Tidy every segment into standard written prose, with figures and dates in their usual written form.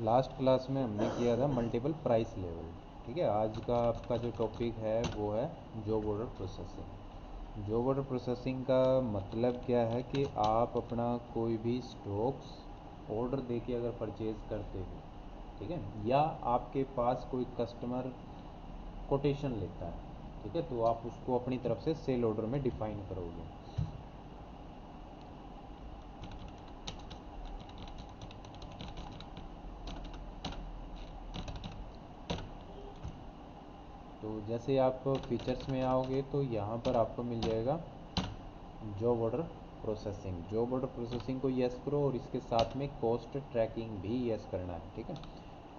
Last class में हमने किया था मल्टीपल प्राइस लेवल। ठीक है, आज का आपका जो टॉपिक है वो है job order processing. Job order processing का मतलब क्या है कि आप अपना कोई भी स्टॉक्स ऑर्डर देके अगर परचेज़ करते हो, ठीक है, या आपके पास कोई कस्टमर कोटेशन लेता है, ठीक है, तो आप उसको अपनी तरफ से सेल ऑर्डर में डिफाइन करोगे। तो जैसे आप फीचर्स में आओगे तो यहाँ पर आपको मिल जाएगा job order processing. Job order processing को यस करो और इसके साथ में कॉस्ट ट्रैकिंग भी यस करना है। ठीक है,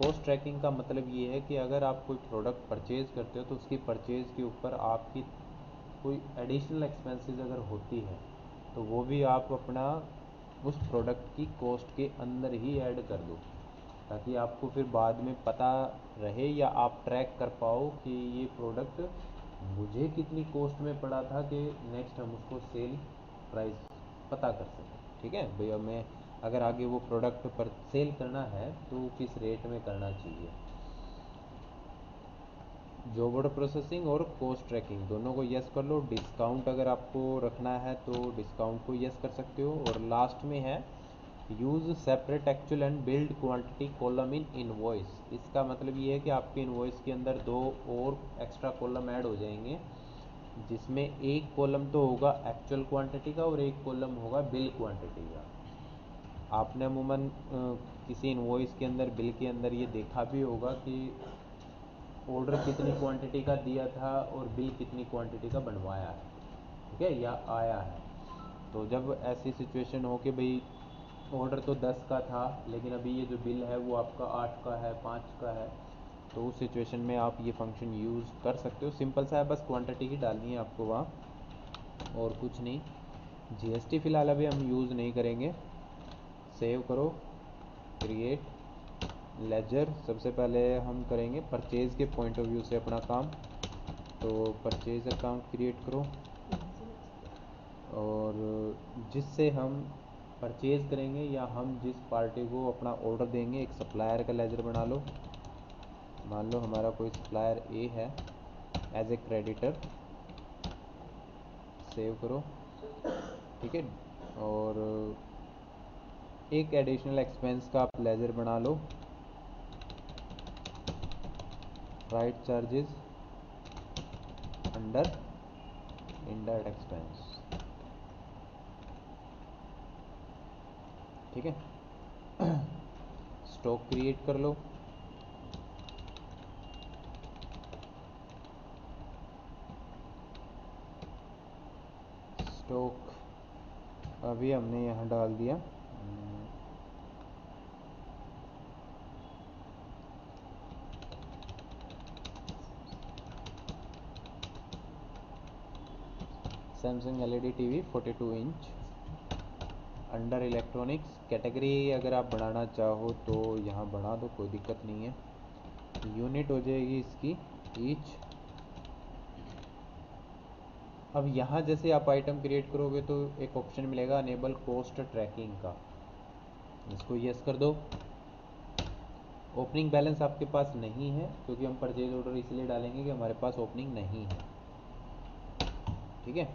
कॉस्ट ट्रैकिंग का मतलब ये है कि अगर आप कोई प्रोडक्ट परचेज़ करते हो तो उसकी परचेज़ के ऊपर आपकी कोई एडिशनल एक्सपेंसेस अगर होती है तो वो भी आप अपना उस प्रोडक्ट की कॉस्ट के अंदर ही ऐड कर दो, ताकि आपको फिर बाद में पता रहे या आप ट्रैक कर पाओ कि ये प्रोडक्ट मुझे कितनी कॉस्ट में पड़ा था, कि नेक्स्ट हम उसको सेल प्राइस पता कर सकें। ठीक है भैया, मैं अगर आगे वो प्रोडक्ट पर सेल करना है तो किस रेट में करना चाहिए। जॉब ऑर्डर प्रोसेसिंग और कॉस्ट ट्रैकिंग दोनों को यस कर लो। डिस्काउंट अगर आपको रखना है तो डिस्काउंट को यस कर सकते हो। और लास्ट में है use separate actual and build quantity column in invoice. इसका मतलब ये है कि आपके इनवॉइस के अंदर दो और एक्स्ट्रा कॉलम ऐड हो जाएंगे, जिसमें एक कॉलम तो होगा एक्चुअल क्वांटिटी का और एक कॉलम होगा बिल क्वांटिटी का। आपने अमूमन किसी इनवॉइस के अंदर, बिल के अंदर ये देखा भी होगा कि ऑर्डर कितनी क्वांटिटी का दिया था और बिल कितनी क्वांटिटी का बनवाया है, ठीक है, या आया है। तो जब ऐसी सिचुएशन हो कि भाई ऑर्डर तो 10 का था लेकिन अभी ये जो बिल है वो आपका 8 का है, 5 का है, तो उस सिचुएशन में आप ये फंक्शन यूज़ कर सकते हो। सिंपल सा है, बस क्वांटिटी ही डालनी है आपको वहाँ, और कुछ नहीं। जीएसटी फ़िलहाल अभी हम यूज़ नहीं करेंगे। सेव करो, क्रिएट लेजर। सबसे पहले हम करेंगे परचेज़ के पॉइंट ऑफ व्यू से अपना काम। तो परचेज़ अकाउंट क्रिएट करो और जिससे हम परचेज़ करेंगे या हम जिस पार्टी को अपना ऑर्डर देंगे, एक सप्लायर का लेजर बना लो। मान लो हमारा कोई सप्लायर ए है एज ए क्रेडिटर। सेव करो, ठीक है, और एक एडिशनल एक्सपेंस का आप लेजर बना लो, write charges under indirect expense. ठीक है, स्टॉक क्रिएट कर लो। स्टॉक अभी हमने यहाँ डाल दिया Samsung LED TV 42 inch under electronics. Category अगर आप बढ़ाना चाहो तो यहाँ बढ़ा दो, कोई दिक्कत नहीं है। यूनिट हो जाएगी इसकी ईच। अब यहाँ जैसे आप आइटम क्रिएट करोगे तो एक ऑप्शन मिलेगा अनेबल कॉस्ट ट्रैकिंग का, इसको यस कर दो। ओपनिंग बैलेंस आपके पास नहीं है क्योंकि हम परचेज ऑर्डर इसलिए डालेंगे कि हमारे पास ओपनिंग नहीं है। ठीक है,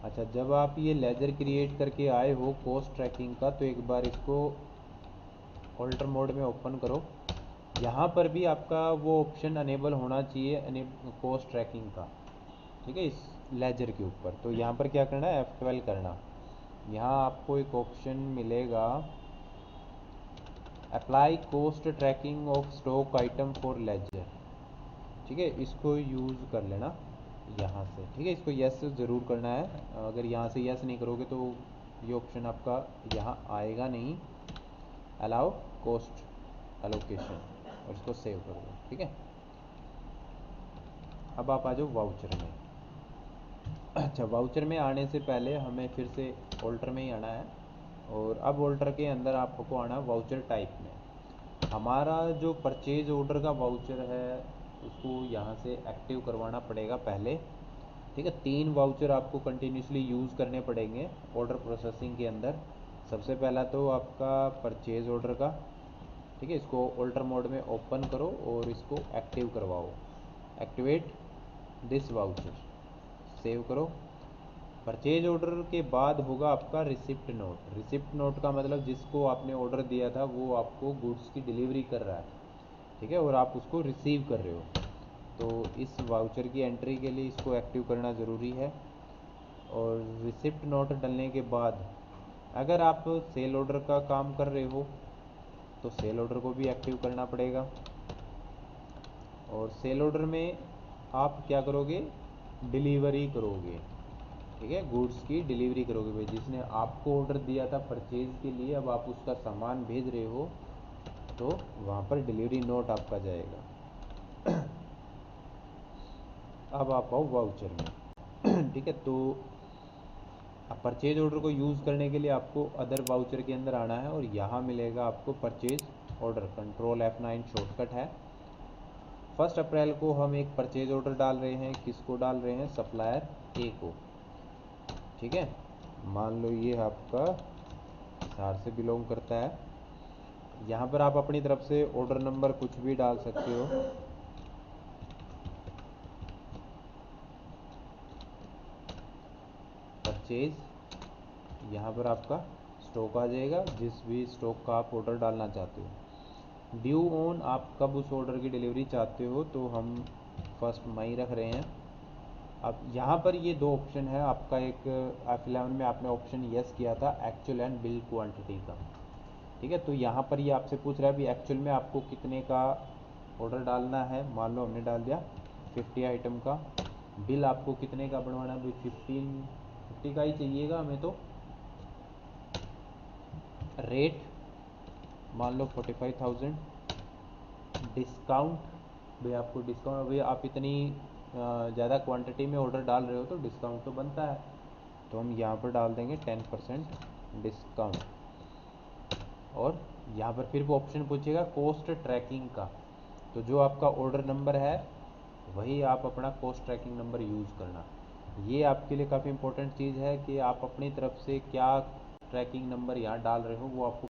अच्छा, जब आप ये लेजर क्रिएट करके आए हो कॉस्ट ट्रैकिंग का तो एक बार इसको ऑल्टर मोड में ओपन करो। यहाँ पर भी आपका वो ऑप्शन अनेबल होना चाहिए कॉस्ट ट्रैकिंग का, ठीक है, इस लेजर के ऊपर। तो यहाँ पर क्या करना है, F12 करना। यहाँ आपको एक ऑप्शन मिलेगा apply cost tracking of stock item for ledger. ठीक है, इसको यूज़ कर लेना यहाँ से। ठीक है, इसको यस ज़रूर करना है। अगर यहाँ से यस नहीं करोगे तो ये ऑप्शन आपका यहाँ आएगा नहीं। अलाउ कॉस्ट एलोकेशन, और इसको सेव कर दो। ठीक है, अब आप आ जाओ वाउचर में। अच्छा, वाउचर में आने से पहले हमें फिर से ऑल्टर में ही आना है, और अब ऑल्टर के अंदर आपको आना है वाउचर टाइप में। हमारा जो परचेज ऑर्डर का वाउचर है उसको यहाँ से एक्टिव करवाना पड़ेगा पहले। ठीक है, 3 वाउचर आपको कंटिन्यूसली यूज़ करने पड़ेंगे ऑर्डर प्रोसेसिंग के अंदर। सबसे पहला तो आपका परचेज ऑर्डर का, ठीक है, इसको ऑल्टर मोड में ओपन करो और इसको एक्टिव करवाओ। एक्टिवेट दिस वाउचर, सेव करो। परचेज ऑर्डर के बाद होगा आपका रिसिप्ट नोट। रिसिप्ट नोट का मतलब जिसको आपने ऑर्डर दिया था वो आपको गुड्स की डिलीवरी कर रहा है, ठीक है, और आप उसको रिसीव कर रहे हो। तो इस वाउचर की एंट्री के लिए इसको एक्टिव करना ज़रूरी है। और रिसिप्ट नोट डलने के बाद अगर आप सेल ऑर्डर का काम कर रहे हो तो सेल ऑर्डर को भी एक्टिव करना पड़ेगा। और सेल ऑर्डर में आप क्या करोगे, डिलीवरी करोगे, ठीक है, गुड्स की डिलीवरी करोगे। भाई जिसने आपको ऑर्डर दिया था परचेज के लिए, अब आप उसका सामान भेज रहे हो तो वहाँ पर डिलीवरी नोट आपका जाएगा। अब आप आओ वाउचर में। ठीक है, तो परचेज ऑर्डर को यूज़ करने के लिए आपको अदर वाउचर के अंदर आना है और यहाँ मिलेगा आपको purchase order. Control F9 shortcut है। 1 अप्रैल को हम एक परचेज ऑर्डर डाल रहे हैं। किसको डाल रहे हैं, सप्लायर ए को, ठीक है। मान लो ये आपका हिसार से बिलोंग करता है। यहाँ पर आप अपनी तरफ से ऑर्डर नंबर कुछ भी डाल सकते हो। परचेज, यहाँ पर आपका स्टॉक आ जाएगा, जिस भी स्टॉक का आप ऑर्डर डालना चाहते हो। ड्यू ऑन, आप कब उस ऑर्डर की डिलीवरी चाहते हो, तो हम 1 मई रख रहे हैं। अब यहाँ पर ये 2 ऑप्शन है आपका। एक F11 में आपने ऑप्शन यस किया था एक्चुअल एंड बिल क्वांटिटी का, ठीक है। तो यहाँ पर ये आपसे पूछ रहा है भी एक्चुअल में आपको कितने का ऑर्डर डालना है। मान लो हमने डाल दिया 50 आइटम का। बिल आपको कितने का बनवाना है, भाई 50 का ही चाहिएगा हमें। तो रेट मान लो 45,000। डिस्काउंट, भाई आपको डिस्काउंट, भाई आप इतनी ज़्यादा क्वांटिटी में ऑर्डर डाल रहे हो तो डिस्काउंट तो बनता है। तो हम यहाँ पर डाल देंगे 10% डिस्काउंट। और यहाँ पर फिर वो ऑप्शन पूछेगा कॉस्ट ट्रैकिंग का। तो जो आपका ऑर्डर नंबर है वही आप अपना कॉस्ट ट्रैकिंग नंबर यूज़ करना। ये आपके लिए काफ़ी इंपॉर्टेंट चीज़ है कि आप अपनी तरफ से क्या ट्रैकिंग नंबर यहाँ डाल रहे हो वो आपको